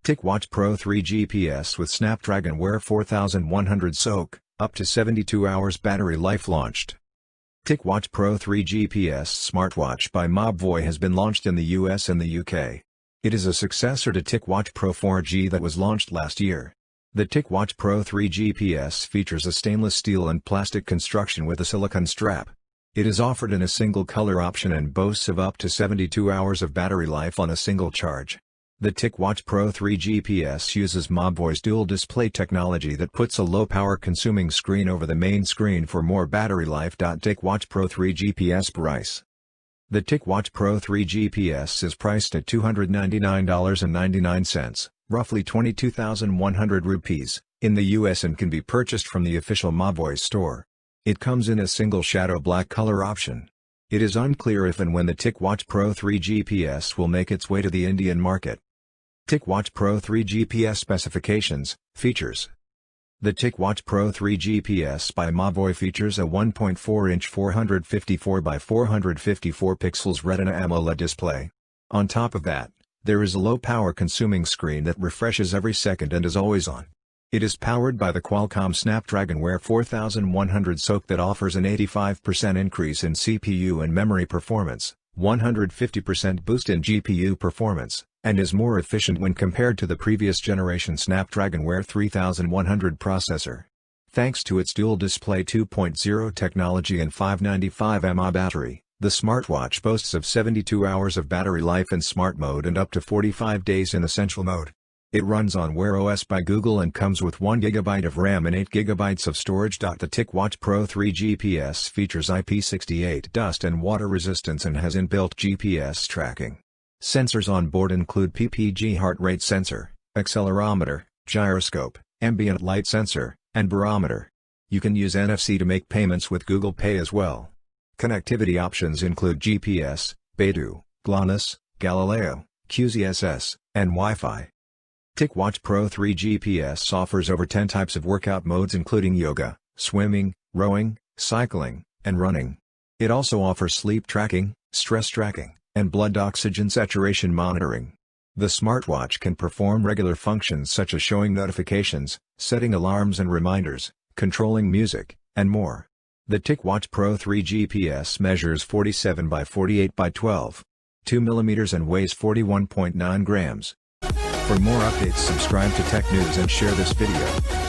TicWatch Pro 3 GPS with Snapdragon Wear 4100 SoC, up to 72 hours battery life launched. TicWatch Pro 3 GPS smartwatch by Mobvoi has been launched in the US and the UK. It is a successor to TicWatch Pro 4G that was launched last year. The TicWatch Pro 3 GPS features a stainless steel and plastic construction with a silicone strap. It is offered in a single color option and boasts of up to 72 hours of battery life on a single charge. The TicWatch Pro 3 GPS uses Mobvoi's dual display technology that puts a low-power consuming screen over the main screen for more battery life. TicWatch Pro 3 GPS price. The TicWatch Pro 3 GPS is priced at $299.99, roughly 22,100 rupees, in the US and can be purchased from the official Mobvoi store. It comes in a single shadow black color option. It is unclear if and when the TicWatch Pro 3 GPS will make its way to the Indian market. TicWatch Pro 3 GPS specifications, features. The TicWatch Pro 3 GPS by Mobvoi features a 1.4-inch 454 by 454 pixels Retina AMOLED display. On top of that, there is a low-power consuming screen that refreshes every second and is always on. It is powered by the Qualcomm Snapdragon Wear 4100 SoC that offers an 85% increase in CPU and memory performance, 150% boost in GPU performance, and is more efficient when compared to the previous generation Snapdragon Wear 3100 processor. Thanks to its dual display 2.0 technology and 595 mAh battery, the smartwatch boasts of 72 hours of battery life in smart mode and up to 45 days in essential mode. It runs on Wear OS by Google and comes with 1 GB of RAM and 8 GB of storage. The TicWatch Pro 3 GPS features IP68 dust and water resistance and has inbuilt GPS tracking. Sensors on board include PPG heart rate sensor, accelerometer, gyroscope, ambient light sensor, and barometer. You can use NFC to make payments with Google Pay as well. Connectivity options include GPS, Beidou, GLONASS, Galileo, QZSS, and Wi-Fi. TicWatch Pro 3 GPS offers over 10 types of workout modes including yoga, swimming, rowing, cycling, and running. It also offers sleep tracking, stress tracking, and blood oxygen saturation monitoring. The smartwatch can perform regular functions such as showing notifications, setting alarms and reminders, controlling music, and more. The TicWatch Pro 3 GPS measures 47 by 48 by 12, 2 mm and weighs 41.9 grams. For more updates, subscribe to Tech News and share this video.